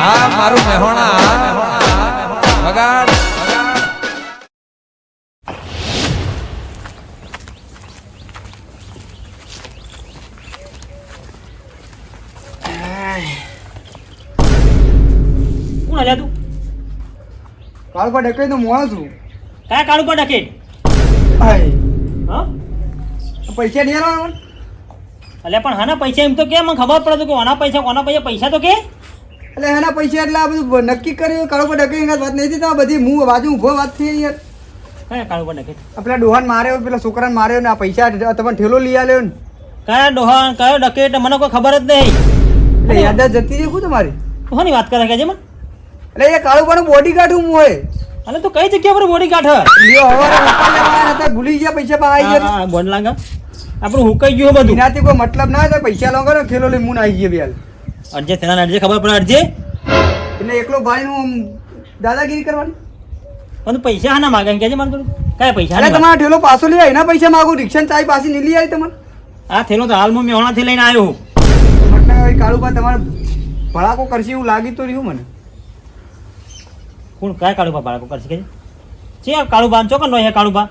હા મારું મહેણા વગાડ કોણ હલ્યા તું? કાળુ પર ડકે તો મોણો છું. કયા કાળુ પર ડકે? હા પૈસા નહીં આલવાના? અલ્યા પણ હાના પૈસા એમ તો કે મને ખબર પડે તો કે આના પૈસા કોના પૈસા તો કે એટલે એના પૈસા એટલે આ બધું નક્કી કર્યું. કાળુ પર ડકે વાત નહીં થતી બધી હું બાજુ ઊભો વાત થઈ યાર. કયા કાળુ પર ડકે? પેલા ડોહાન માર્યો, પેલા છોકરાને માર્યો ને આ પૈસા તમને ઠેલો લઈ આલ્યો ને. કયા ડોહાન કયો ડકે મને કોઈ ખબર જ નહીં. એટલે યાદ જ જતી રહી શું તમારી? કોની વાત કરે કે છે મને? એટલે એ કાળુ પર બોડીગાર્ડ હું હોય. અને તું કઈ જગ્યા પર બોડી કાઢ? લ્યો હવારે ઉપર લેવાના હતા, ભૂલી ગયા પૈસા પા આવી ગયા. હા બોડ લાગા આપણું હુકાઈ ગયું બધું. એનાથી કોઈ મતલબ ના થાય, પૈસા લો કરો ખેલો લઈ મું આવી ગયા બેલ. અડજે તેના અડજે ખબર પડે અડજે. એટલે એકલો ભાઈ નું દાદાગીરી કરવાની. પણ તું પૈસા હાના માગે કે છે મને તું? કયા પૈસા? એટલે તમારો ઠેલો પાછો લઈ એના પૈસા માંગુ, રિક્ષા ચાય પાછી નહીં લઈ આવી તમને. આ થેલો તો હાલમાં મેહોણાથી લઈને આવ્યો હું. મતલબ કાળુબા તમારે ભડાકો કરશે એવું લાગી તો રહ્યું મને. કોણ કયા કાળુબા બાળકો કરશે કે છે? કાળુબા ચોકન નો હે કાળુબા?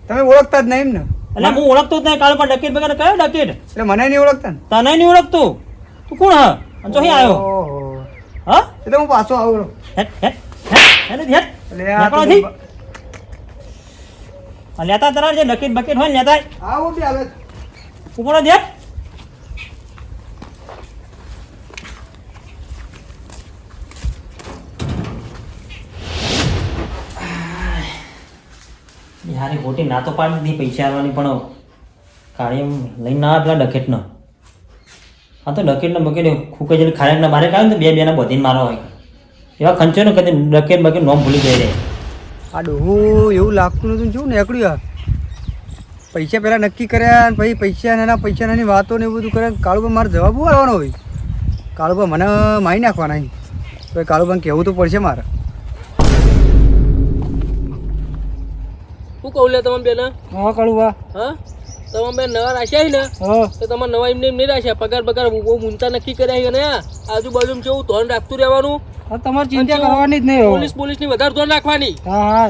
તમે ઓળખતા જ નહીં ને? એટલે હું ઓળખતો જ નહીં. કાળુબા ડકેટ વગર કયો ડકેટ? એટલે મને નહીં ઓળખતા ને? તને નહીં ઓળખતો? તું કોણ હા? અને ચોહી આવ્યો? ઓહો. હા એટલે હું પાછો આવું. હેટ હેટ હેટ હેટ એટલે આ તો નીકળોથી. આ લેતા તરા જે ડકેટ બકેટ હોય ને લેતા આવો બી આવે. ઉપડો દે. યારી ખોટી ના તો પાડી દીધી પૈસા આવવાની, પણ કાળી એમ લઈને ના પેલા ડકેટ ન. હા તો ડકેટ ને બકેટ ખૂકે જઈને ખારેક ના બારે કાઢે ને બે બેના બધીને મારો હોય એવા ખંચો ને કદી ડકેટ બકેટ નોમ ભૂલી જાય રે. આ ડોહું એવું લાગતું નતું શું ને એકડું યાર. પૈસા પહેલા નક્કી કર્યા ને પછી પૈસાની વાતો ને એવું બધું કર્યા. કાળુબા મારે જવાબ આવવાનો હોય. કાળુબા મને મારી નાખવાના તો કાળુબાને કહેવું તો પડશે મારે. શું કહું લે તમે બેન? હા કાળુબા. હા તમે બેન નવા રાખ્યા ને તો તમારે નવા એમને નહીં રાખ્યા. પગાર બહુ મૂંચા નક્કી કર્યા ને આજુબાજુ કેવું ધોન રાખતું રહેવાનું. તમારે ચિંતા કરવાની જ નહીં. પોલીસ ની વધારે ધોન રાખવાની. હા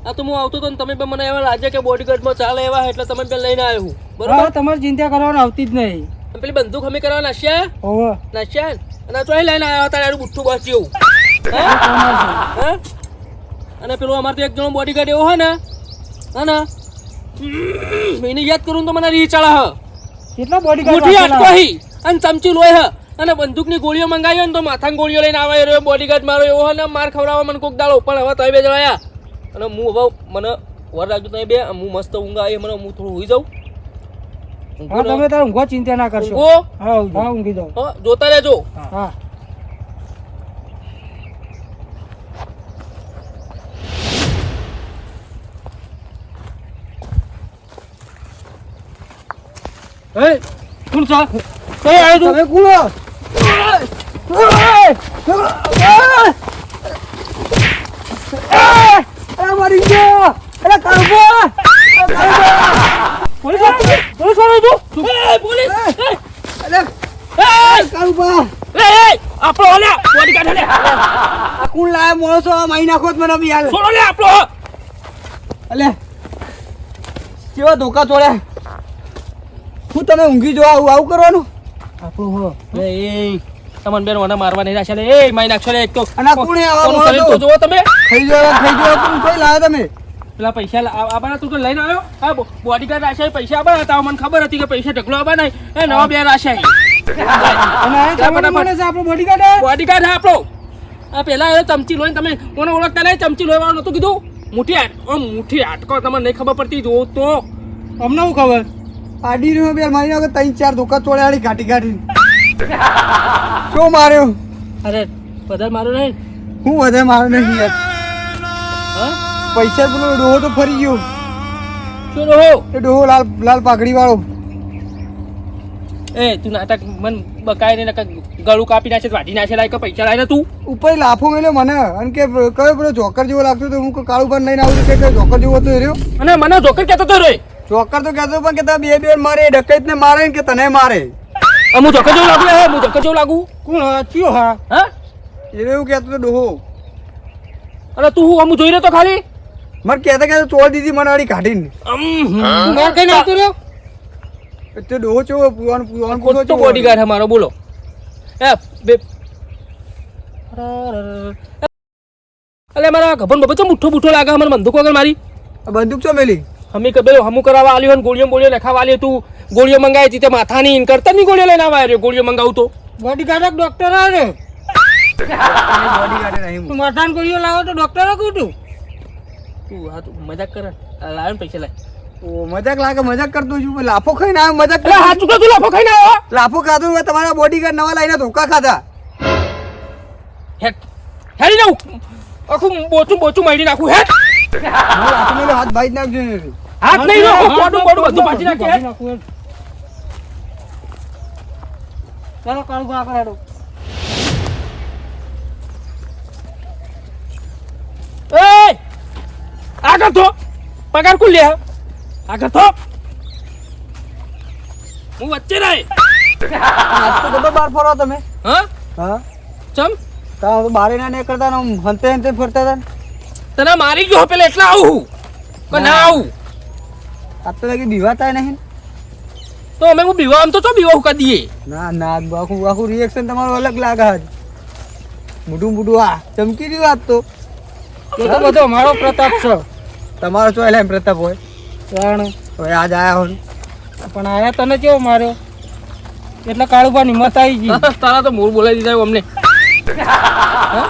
આ તો હું આવતો હતો ને તમે પણ મને એવા લાગે કે બોડીગાર્ડમાં ચાલે એવા એટલે તમે પેલા લઈને આવ્યો હું. બરોબર તમારે ચિંતા કરવાની આવતી જ નહીં. પેલી બંદૂક અમે કરવા નાશ્યા અને ચોઈ લઈને આવ્યા હતા એનું બુઠ્ઠું બસ જેવું. હા અને પેલો અમારે તો એક જણો બોડીગાર્ડ એવો હોય ને હા એને યાદ કરું તો મને રી ચાલે હ. કેટલા મુઠ્ઠી આટકો હી અને ચમચી લોય હ અને બંદૂકની ગોળીઓ મંગાવી હોય ને તો માથાની ગોળીઓ લઈને આવે રહ્યો બોડીગાર્ડ મારો એવો હોય ને માર ખવડાવવા મને કોક દાડો પણ હવે તમે બે જણાયા અને હું હવે મને વર રાખજો તમે બે હું મસ્ત ઊંઘ આવી મને હું થોડું હોઈ જાઉં. તમે તાર ઊંઘવા ચિંતા ના કરશો. હા ઊંઘી જાઓ. જોતા રહેજો. હા એ કોણ છો? કઈ આવ્યો તું? તમે કુલો મારી ગયો. અરે કાળુબા પોલીસ વાળો તું? પોલીસ અરે કાળુબા આપણો ઓલે બોડીગાર્ડ હલે આ કોણ લાયા મોણસો આ માઈ નાખો જ મને બી હાલ. છોડો લે આપણો. અલે કેવા ધોકા ચોળ્યા. હું તમે ઊંઘી જો આવું કરવાનું આપણું હો. એ તમને બેન મને મારવા નહીં રાખ્યા લે. એ માઈ નાખશો લે એક તો. અને આ કોણે આવા કોનું શરીર તો મોણસો જુઓ તમે. થઈ ગયો તું કઈ લાયા તમે? પેલા પૈસા આબાના તું તો લઈને આવ્યો. હા બોડીગાર્ડ રાખ્યા પૈસા આબાના હતા. મને ખબર હતી કે પૈસા ઢગલો આબાના એ નવા બે રાખ્યા. અને આ તમારો માણસ આપણો બોડીગાર્ડ બોડીગાર્ડ હા આપણો. આ પેલા એ ચમચી લોઈને તમે કોને ઓળખતા નહીં? ચમચી લોઈ વાળું નતું કીધું? મુઠ્ઠી આટકો તમને નહીં ખબર પડતી જો તો અમને શું ખબર? આડી રહ્યો બે મારી નાખો 3-4 ધોકા ચોળ્યા ઘાટી શું માર્યો? અરે વધારે મારો નહીં. હું વધારે મારો નહીં યાર. હા પૈસા પેલો ડોહો તો ફરી ગયો. શું રહો એ ડોહો લાલ પાઘડી વાળો. એ તું નાટક મન બકાય ને ગળું કાપી નાખે વાઢી નાખે લાય કે પૈસા લાય ને તું ઉપર લાફો મેલ્યો મને અને કે કયો પેલો જોકર જેવો લાગતો તો હું કાળુબા લઈને આવું કે જોકર જેવો હતો રહ્યો. અને મને જોકર કહેતો તો રે. જોકર તો કહેતો પણ કે તમે બે મારે ડકૈત ને મારે કે તને મારે. હું જોકર જેવું લાગુ? હું જોકર જેવું લાગુ? કોણ કયો? હા હા એને એવું કહેતો તો ડોહો અને તું હું અમુક જોઈ રહ્યો તો ખાલી મને કહેતા ચોર દીધી મને વાળી કાઢીને માર કઈ નાખતો રહ્યો તો ડોહો ચો પુવાનું ખોટો બોડીગાર્ડ હે મારો બોલો એ બે અલે મારા ગભન બબો ચમ મુઠ્ઠો મુઠ્ઠો લાગે મને બંદૂક વગર મારી બંદૂક ચો મેલી હમી કબેલો હમુ કરાવવા આલ્યો ને ગોળીઓ બોળીઓ લખાવા આલ્યો તું ગોળીઓ મંગાવી હતી તે માથાની ઇન કરતા ની ગોળીઓ લઈને આવ્યા રહ્યો ગોળીઓ મંગાવું તો બોડીગાર્ડ ડોક્ટર આવે બોડીગાર્ડ નહીં તું માથાન ગોળીઓ લાવો તો ડોક્ટર કહું તું તું હા તું મજાક કરે લાવ ને પૈસા લાય ઓ મજાક લાગે મજાક કરતો છું લાફો ખાઈને આવ્યો મજાક અરે હાથ ચૂકા તું લાફો ખાઈને આવ્યો લાફો ખાધો હોય તમારા બોડીગાર્ડ નવા લાઈને ધોકા ખાધા હેટ હેડી જાઉં આખું બોચું મારી નાખું હેટ લાફો મેલો હાથ ભાઈ જ નાખજો ને. હાથ નહીં નો બોડું બધું પાછી નાખે હેટ ચાલો કાળું બા આગળ હેડો એ આગળ થો પગાર કુલ લે આગળ થો હું વચ્ચે રહે આજ તો ગમે બહાર ફરો તમે હા હા ચમ તારા તો બારે ના નીકળતા ને આમ હંતે હંતે ફરતા હતા ને. તને મારી ગયો પેલા એટલા આવું હું કે ના આવું આજ તો લાગી બીવાતા નહીં તો અમે હું બીવા આમ તો ચો બીવા કરી દઈએ ના ના આખું આખું રિએક્શન તમારું અલગ લાગે આજ મોઢું મોઢું આ ચમકી રહ્યું આજ તો એ તો બધો મારો પ્રતાપ છે તમારો ચો એમ પ્રતાપ હોય કારણ હવે આજ આયા હોય પણ આયા તને કેવો માર્યો એટલે કાળુબા હિંમત આવી ગઈ તારા તો મૂળ બોલાવી દીધા અમને હા?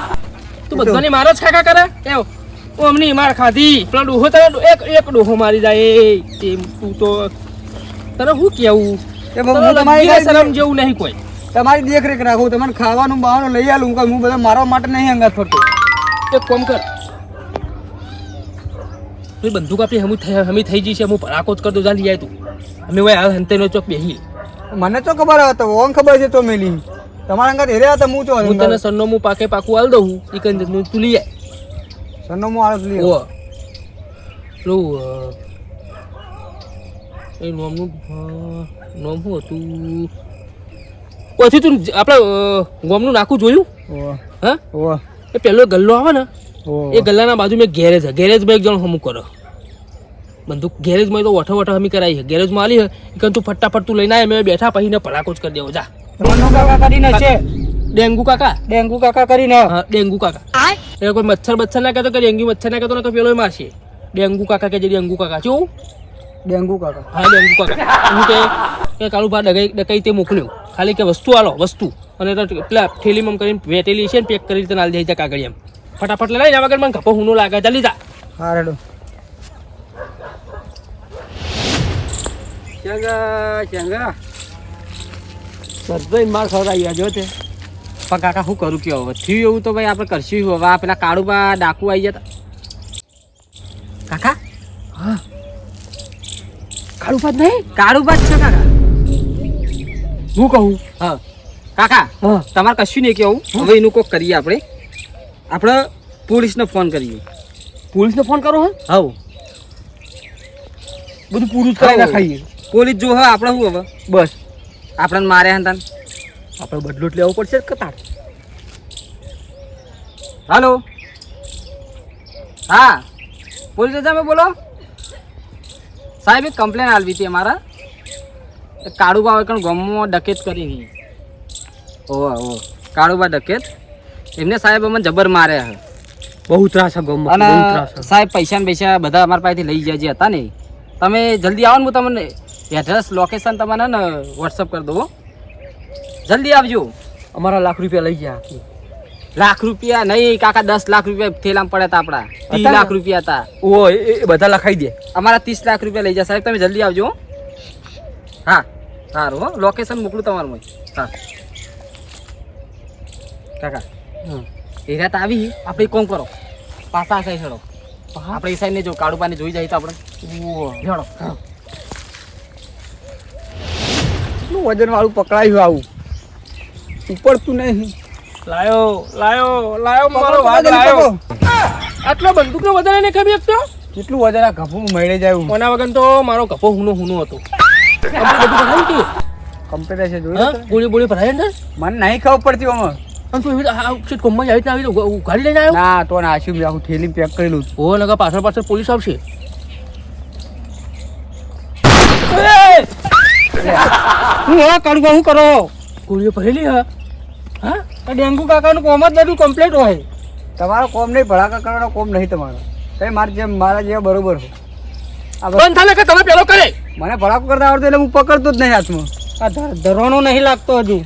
તું બધાને મારો જ ખાખા કરે એવ હું અમને માર ખાધી પેલા ડોહો તને એક ડોહો મારી જાય એમ તું તો તને શું કેવું એ તને હું તમારી લગીને શરમ જેવું નહીં કોઈ તમારી દેખરેખ રાખું તમને ખાવાનું બાવાનું લઈ આલું કે હું બધા મારવા માટે નહીં અંગાત ફરતો એક કામ કર તું બંદૂક આપી હમી થઈ જઈશે હું પરાકો જ કરતો જા લઈ આય તું અમે ભાઈ હાલ હંતેનો ચોક બેહીએ મને તો ખબર હતો ઓન ખબર છે તો મેલી તમારા અંગાત હેર્યા હતા હું ચો હું તને સરનામું પાકું હાલ દઉં એ કઈ તું લઈ આય સરનામું આળસ લઈ ઓ પેલું એ નોમનું નોમ શું હતું ઓથી તું આપણે ગોમનું નાખું જોયું હા ઓ એ પેલો ગલ્લો આવે ને ઓ એ ગલ્લાના બાજુ મેં ગેરેજ છે ગેરેજમાં એક જણ હમું કરો બંદૂક ગેરેજમાં તો ઓઠો ઓઠો હમી કરાવી છે ગેરેજમાં આલી કે તું ફટાફટ તું લઈને આવે મેં બેઠા પછી ને ભડાકો જ કરી દેવો જા ડેંગુ કાકા કરીને છે ડેન્ગુ કાકા ડેંગુ કાકા કરીને હા ડેન્ગુ કાકા એ કોઈ મચ્છર ના કહેતો કે ડેન્ગ્યુ મચ્છર ના કહેતો ને કે પેલો મારશે ડેન્ગુ કાકા કે જે ડેન્ગુ કાકા શું ડેંગુ કાકા હા ડેન્ગુ કાકા હું કે કાળુભા ડકાઈ તે મોકલ્યું ખાલી કે વસ્તુ આલો વસ્તુ અને તો પેલા થેલીમાં કરીને વેટેલી છે ને પેક કરી તને આલી દે જા કાગળ એમ ફટાફટ લઈ જા વગર મને ખપો હુનો લાગે જલ્દી જા હા રેડો ચંગા બધો માર ખવડાવી જો તે પણ કાકા શું કરું કે હવે થયું એવું તો ભાઈ આપણે કરશું હવે આ પેલા કાળુબા ડાકુ આવી જતા કાકા હા કાળુભા જ નહીં કાળુબા જ છે કાકા હું કહું હા કાકા હા તમારે કશું નહીં કેવું હવે એનું કોક કરીએ આપણે પોલીસને ફોન કરીએ પોલીસને ફોન કરો હે હવ બધું પૂરું જ કરાવી નાખાઈએ પોલીસ જો હા આપણે શું હવે બસ આપણને માર્યા હતા આપણે બદલો જ લેવો પડશે કતાર હાલો હા પોલીસ તમે બોલો સાહેબ એક કમ્પ્લેન આલવી હતી અમારા કાળુબા કણ ગામમાં ડકેત કરી હતી ઓ કાળુબા ડકેત એમને સાહેબ અમને જબર માર્યા છે બહુ ત્રાસ છે ગામમાં અને બહુ ત્રાસ છે સાહેબ પૈસા ને પૈસા બધા અમારા પાસેથી લઈ ગયા જે હતા ને તમે જલ્દી આવો ને હું તમને એડ્રેસ લોકેશન તમને ને વોટ્સઅપ કરી દઉં હો. જલ્દી આવજો અમારા લાખ રૂપિયા લઈ ગયા લાખ રૂપિયા નહીં કાકા 10 લાખ રૂપિયા થેલામાં પડ્યા હતા આપણા 30 લાખ રૂપિયા હતા ઓ એ બધા લખાઈ દે અમારા 30 લાખ રૂપિયા લઈ જાય સાહેબ તમે જલ્દી આવજો હો. હા સારું હો લોકેશન મોકલું તમારું હા કાકા એ રાત આવી આપણે એક કામ કરો પાછા સાઈ છોડો આપણે એ સાઈડને જો કાળુબાને જોઈ જાય તો આપણે હેડો કેટલું વજન વાળું પકડાયું આવું ઉપડતું નહીં લાયો મારો પકડો, વાઘ પકડો, લાયો પકડો. આટલો બંદૂકનો વધારે ને ખબર તો કેટલું વજન આ ઘફું મળે જાય એવું કોના વગર તો મારો કપો હુનો હતો આપણે બધું ભરાયું કે કમ્પ્યુટર છે હા જોયું ગોળી બોળી ભરાય ને મને નહીં ખબર પડતી આમાં અને તું એવી શેઠ કોમમાં આવી રીતના આવી ગાડી લઈને આવ્યો ના તો ના આશી આખું થેલી પેક કરેલું છે. ઓ નકા પાછળ પાછળ પોલીસ આવશે હું હા કાળુબા શું કરો ગોળીઓ ભરેલી હા હા આ ડેન્ગુ કાકાનું કોમ જ બધું કમ્પ્લીટ હોય તમારો કોમ નહીં, ભડાકા કરવાનો કોમ નહીં તમારો. તમે મારા જેવા બરોબર છો. આ બસ બંધ થાય કે તમે પેલો કરે મને ભડાકો કરતા આવડતું એટલે હું પકડતો જ નહીં હાથમાં. આ ધરવાનો નહીં લાગતો હજુ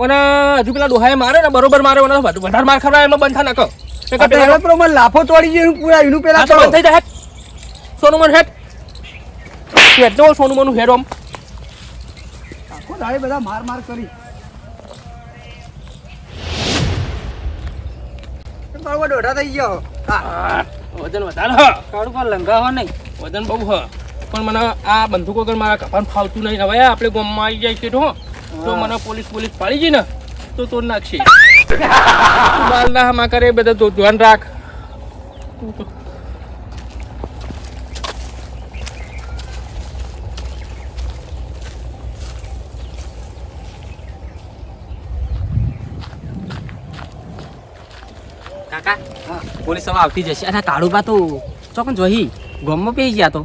અને હજુ પેલા ડોહાએ મારે ને બરોબર મારે ઓને વધારે માર ખવડાવે એમાં બંધ થાય નાખો આ તો એનો પેલો મને લાફો તોડી ગયો પૂરા એનું પેલા આ તો બંધ થઈ જાય સોનું મન હેડ હેડ જો સોનું મનું હેડ ઓમ આખો દાડે બધા માર માર કરી. બરોબર દોઢા થઈ ગયો. હા વજન વધારે હ કાળુબા લંગાવો નહીં વજન બહુ હ પણ મને આ બંદૂક વગર મારા કપાન ફાવતું નહીં હવે આપણે ગામમાં આવી જાય છે તો મને પોલીસ પાડી ગઈ ને તો તોડ નાખશે બાલ ના માં કરે બધા ધ્યાન રાખ કાકા પોલીસ હવે આવતી જશે અને કાળુબા તો ચોકન જોઈ ગોમમાં પેઈ ગયા તો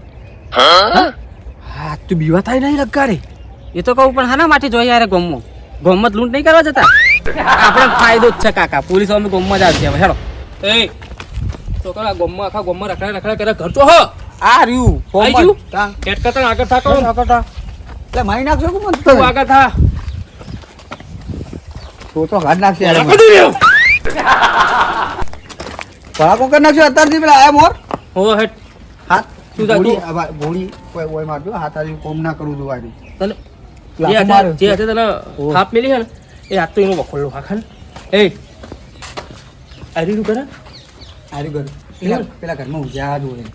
હા તું બીવા થાય નહીં લગાડે એ તો કહું પણ હાના માટે જોઈ યાર ગોમમાં ગોમમાં જ લૂંટ નહીં કરવા જતા આપણે ફાયદો જ છે કાકા પોલીસ અમે ગોમમાં જ આવશે હવે હેડો એ તો કરા ગામમાં આખા ગામમાં રખડા કરે ઘર તો હ આ રહ્યું આઈ ગયું? તા. હેડ કરતા આગળ થાકો એટલે મારી નાખશો કે મને તું આગળ થા તો હાથ નાખશે યાર મને. બધું રહ્યો ભડાકો કરી નાખશો અત્યારથી પેલા આયા મોર હો હેડ હાથ તું જા, ગોળી તું. ગોળી ઓય મારજો હાથ આજે કોમ ના કરું છું આજે. તને લાફો માર્યો. જે hatte તને થાપ મેલી હે ને એ હાથ તો એનો વખોડલો હાખન એ આરી કરે હારી ગયો પેલા ઘરમાં ઉજ્યા જ હોય.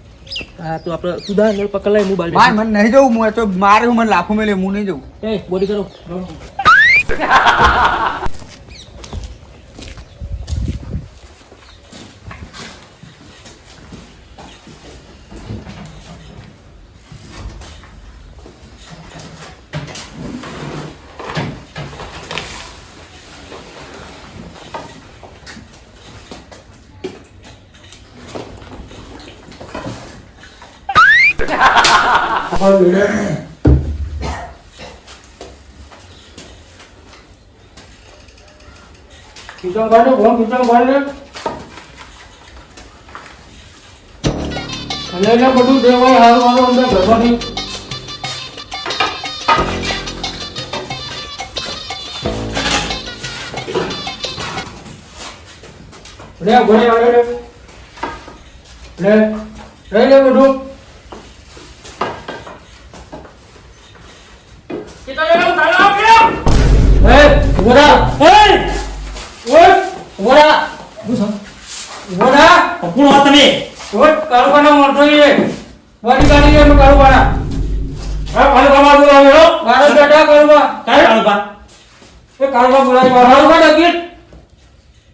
હા તો આપણે સુધા ને પકડ લઈ મોબાઈલ ભાઈ મને નહીં જવું, હું તો મારે હું મને લાફો મેલે હું નહીં જવું. એ બોડી કરો ખીચામ કાઢો ગોમ ખીચામ કાઢ લે અને બધું દેવાય હારું હારું અંદર ઘરમાંથી લે ઘરે આવે લે બધું ઉભા કોણ હો તમે કાળુબાના મોટો એ વાડી ગાડી એ કાળુબાના હા કાળુબા બોલાવો હેલો મારો બેટા કાળુબા કાય કાળુબા એ કાળુબા બોલાવી કાળુબા ડકીટ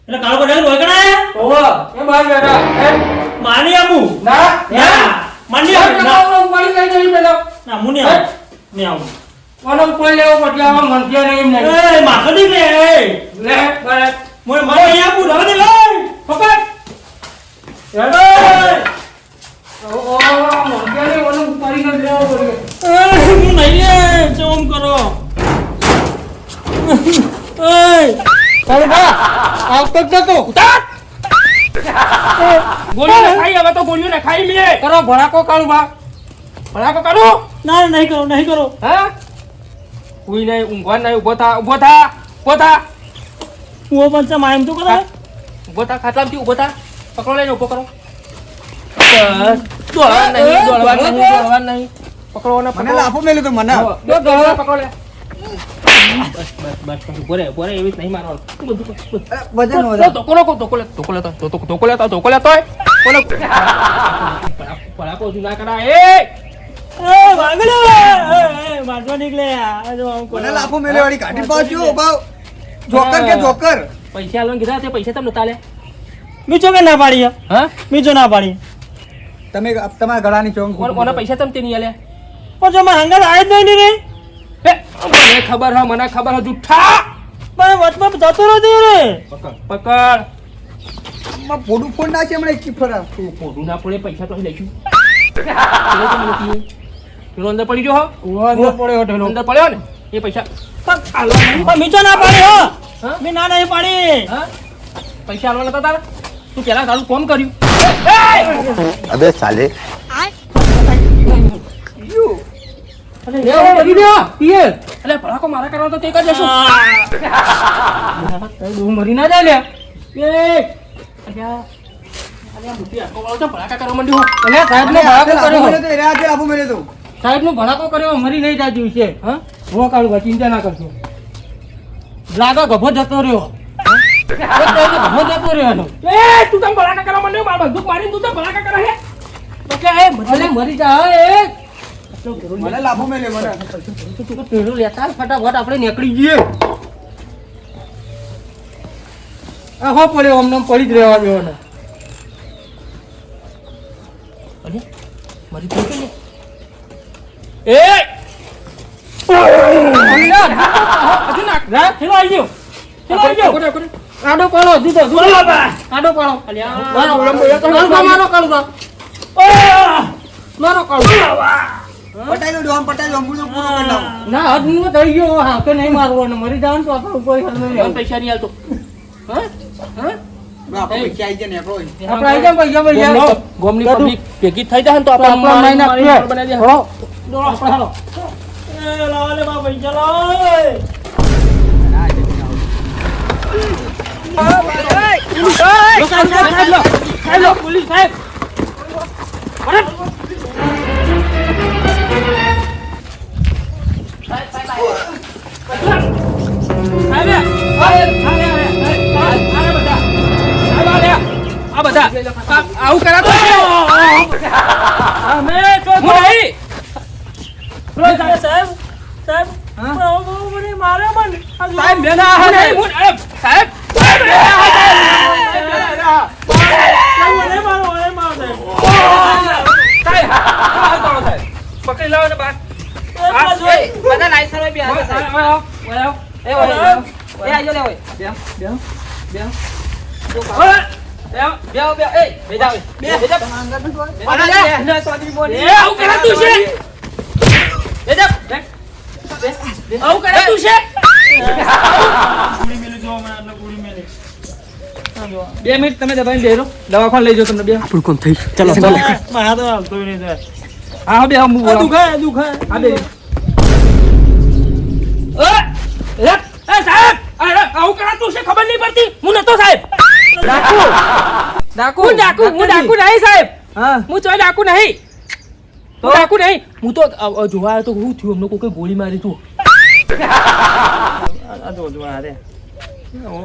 એટલે કાળુબા ડાયર હોય કણા ઓવા એ બાર બેટા એ માની આબુ ના ના માની આબુ ના પાણી કઈ નહીં પેલા ના મુની આવું ને આવું કોનો કોઈ લેવો પછી આવા મનસ્યા નહીં નહીં એ માખડી લે લે બરાબર મોય મારી આબુ રવા દે લે પકડ હેલો ઓ મનસ્યા નહીં ઓનો ઉપાડી ને લેવો પડે હું નહીં લે ચોમ કરો ઓય કાળુબા આવતો જ નતો ઉતાર ગોળીઓ ને ખાઈ હવે તો ગોળીઓ ને ખાઈ લે કરો ભડાકો કાળુબા ભડાકો કાઢો ના નહીં કરો નહીં કરો હા કોઈ નહીં ઊંઘવા નહીં ઉભો થા ઉભો થા હું પણ એમ તો કરો ઉભો થા ખાટલામાંથી ઉભો થા પકડો લઈને ઉભો કરો બસ દોડવા નહીં પકડો ને મને લાફો મેલ્યો તો મને પકડો લે બસ ઉભો રે એવી જ નહીં મારવાનું બધું વજન ધોકો લે તોય પડાકો હજુ ના કરા એ એ વાગલો એ મારવા નીકળે આ જો આમ મને લાફો મેલ્યો વાળી કાઢી પાછો ભાવ જોકર કે જોકર પૈસા આલવાનું કીધા તે પૈસા તમે નતા લે મીચો કે ના પાડી હા મીચો ના પાડી તમે તમારા ગળાની ચોંગ કોના પૈસા તમે તે નહીં આલે પણ જો મારા હંગાત આય જ નહીં રે મને ખબર હ જુઠ્ઠા પણ વચમાં જતો રહ્યો રે પકડ ફોટું ફોન ના છે હમણાં એક ફરા તું ખોટું ના પડે પૈસા તો અહીં લઈશું પેલો અંદર પડી ગયો અંદર પડ્યો ઢેલો. અંદર પડ્યો ને એ પૈસા પણ મીઠો ના પાડી હો હા? મેં ના નહીં પાડી હા પૈસા આલવાના હતા તારા તું પેલા તારું કોમ કર્યું अबे साले એટલે ભડાકો મારા કરવાનો તો તે કરી દેશું તું મરી ના જાય લે ભડાકા કરવા માંડ્યું સાહેબ નો ભડાકો કર્યો મરી નહીં જાય જેવું છે હા હો કાઢું ચિંતા ના કરશો લાગો ગભો જતો રહ્યો ગભો જતો રહ્યો એનો એ તું તમ ભડાકા કરવા માંડ્યો મારા બંદૂક મારીને તું તમ ભડાકા કરે હે તો કે એ ભલે મરી જા એ મને લાભો મેલે મને પેલો લેતા ફટાફટ આપણે નીકળી જઈએ આ હો પડ્યો અમને પડી જ રહેવા દેવાનો મરી ગયો કે એ આડો પાડો દીધો આડો પાડો મારો કાઢો મારો કાઢો પટાઈ દો ડોમ પટાઈ દો પૂરો પૂરો કરી નાખો ના હદ હું થઈ ગયો હા કે નહીં મારવાનો મરી જવાનું તો આપણું કોઈ હલ નહીં પૈસા નહીં આલતો હા હા આપણે પૈસા આવી જાય ને આપણો આપણે આવી જાય પૈસા પૈસા ગોમની પબ્લિક ભેગી થઈ જાય ને તો આપણા આપણે મહિના બનાવી દે હળો આપણે હળો એ લાવ લે બા પૈસા લાવ પોલીસ સાહેબ આ બધા આવું કરાતો અમે તો નહીં સાહેબ સાહેબ મારે મને સાહેબ મેના સાહેબ પકડી લાવો ને બાર બધા લાયસન્સ હોય બી આવે સાહેબ એ આજો લે હોય આવું કરાતું છે આવું કરાતું છે 2 મિનિટ તમે દબાઈને બેહરો દવાખાને લઈ જાઓ તમને બે આપણું કોમ થઈ ચલો ચલો મારા તો આવતો નહીં હા બે હું બોલાવું દુખાય આ બે એ સાહેબ આવું કરાતું છે ખબર નહીં પડતી હું નતો સાહેબ ડાકુ હું ડાકુ નહીં સાહેબ હા હું ચોય ડાકુ નહીં તો ડાકુ નહીં હું તો જોવા આવ્યો તો હું થયું અમને કોઈ ગોળી મારી તું આ જો જો આ રે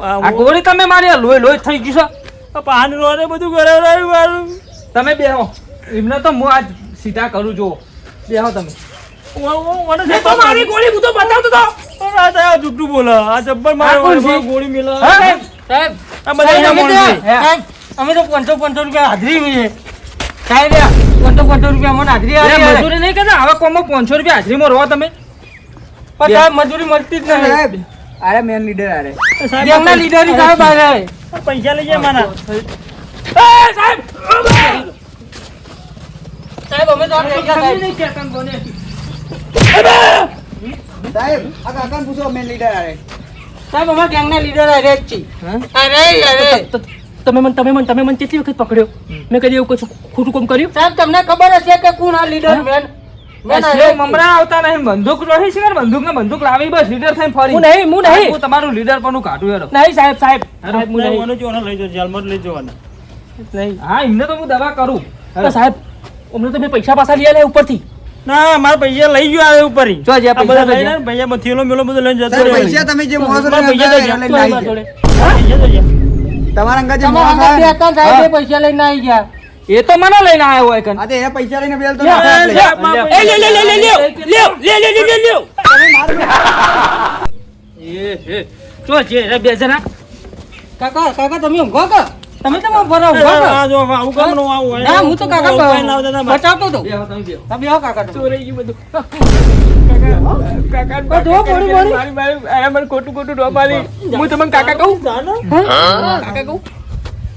આ ગોળી તમે મારી લોહી લોહી થઈ ગયું છે પાન રોને બધું કરાવરાયું મારું તમે બેહો એમને તો હું આજ સીધા કરું જો બેહો તમે તો મારી ગોળી હું તો બતાવતો તો આ સાહેબ જુઠ્ઠું બોલે આ જબ્બર મારો ગોળી મેલા સાહેબ સાહેબ આ બધા સાહેબ, અમે તો 500 રૂપિયા હાજરી છે સાહેબ 500 રૂપિયા મને હાજરી એ આવી મજૂરી નહીં કરતા હવે કોમમાં 500 રૂપિયા હાજરીમાં રહો તમે પણ સાહેબ મજૂરી મળતી જ નહીં સાહેબ અરે મેન લીડર અરે ગેંગના લીડર સાહેબ આવે પૈસા લઈ જાય મારા સાહેબ સાહેબ અમે તો સાહેબ આ કાકાને પૂછો મેન લીડર અરે સાહેબ અમારા ગેંગના લીડર અરે જ છે અરે તમે મને કેટલી વખત પકડ્યો મેં કદી એવું કશું ખોટું કામ કર્યું સાહેબ તમને ખબર હશે કે કોણ આ લીડર મેન મમરા આવતા નહીં બંદૂક રહી છે બંદૂક લાવી બસ લીડર થઈને ફરી હું નહીં તમારું લીડર પણ કાઢું હેડો નહીં સાહેબ સાહેબ હું નહીં લઈ જાઓ જેલમાં લઈ જવાના નહીં હા એમને તો હું દવા કરું સાહેબ અમને તો મેં પૈસા પાછા લઈ લે ઉપરથી ના મારા પૈસા લઈ ગયો આવે ઉપર જો જે પૈસા લઈ લઈને પૈસા થેલો મેલો બધું લઈને જતો સાહેબ રહ્યો. પૈસા તમે જે મોહસ પૈસા તો લઈને આવી જોડે. જાય. તમારા અંગા જે મોહસ આવે પૈસા લઈને આવી ગયા એ તો મને લઈને આવ્યો હોય કન આ તે એ પૈસા લઈને બેલ તો એ લે જો જે રે બે જણા કાકા તમે ઊંઘો કે તમે તો ભરાવ આ જો આવું કામ નો આવું હોય. ના હું તો કાકા ઉપાય ના આવતા હતા. બચાવતો હતો બેહો, તમે બેહો. તમે આવો કાકા તો. ચોરાઈ ગયું બધું. કાકા આ જો પડી પડી. મારી મને ખોટું ખોટું ડોબાલી. હું તમને કાકા કહું કાકા કહું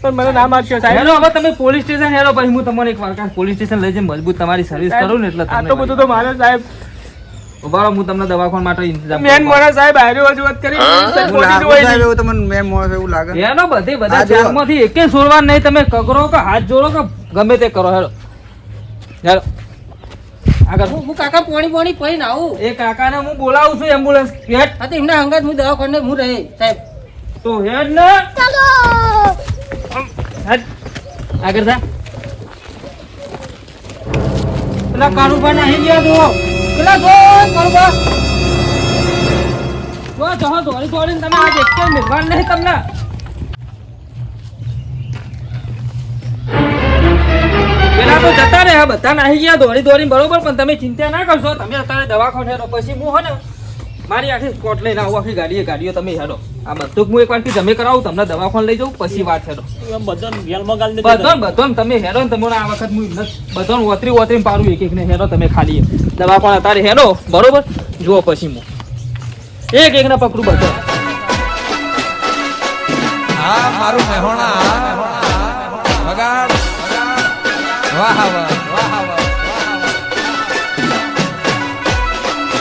પણ મને ના મારશો સાહેબ. હેલો હવે તમે પોલીસ સ્ટેશન હેલો પછી હું તમને એક વાર પોલીસ સ્ટેશન લઈ જઈને મજબૂત તમારી સર્વિસ કરું ને એટલે આ તો બધું તો મારે સાહેબ. ઉભા રહો, હું તમને દવાખાના માટે ઇંતજામ મેન મોણા સાહેબ હાર્યો રજૂઆત કરી એવું લાગે સાહેબ, એવું તમને મેં મોણસ એવું લાગે હેલો બધે બધા આ જો. ચારમાંથી એકે છોડવા નહીં. તમે કગરો કે હાથ જોડો કે ગમે તે કરો હેલો હેલો આગળ હું કાકા પોણી પહીને આવું. એ કાકાને હું બોલાવું છું એમ્બ્યુલન્સ હેડ હા તો એમના હંગાત હું દવાખાને હું રહે સાહેબ. તો હેડ ને હેડ આગળ જા પેલા કારુબા નહીં ગયા તો પેલા જો કારુબા જો જો દોડી દોડીને તમે આજ એક કે મેઘવાન નહીં તમને પેલા તો જતા રહ્યા બધા નાહી ગયા દોડી દોડીને બરોબર પણ તમે ચિંતા ના કરશો. તમે અત્યારે દવાખાને હેડો પછી હું હો ને મારી આખી સ્કોટ લઈને આવું આખી ગાડીઓ તમે હેડો. આ બધું હું એક વાર જમે કરાવું તમને દવાખાને લઈ જાઉં પછી વાત હેડો. બધો તમે હેડો ને તમને આ વખત હું બધો ઓતરી પાડું એક ને હેડો તમે ખાલી દવાખાને અત્યારે હેડો બરોબર. જુઓ પછી હું એક ને પકડું બધો. હા મારું મહેણા વગાડ વાહ વાહ વાહ વાહ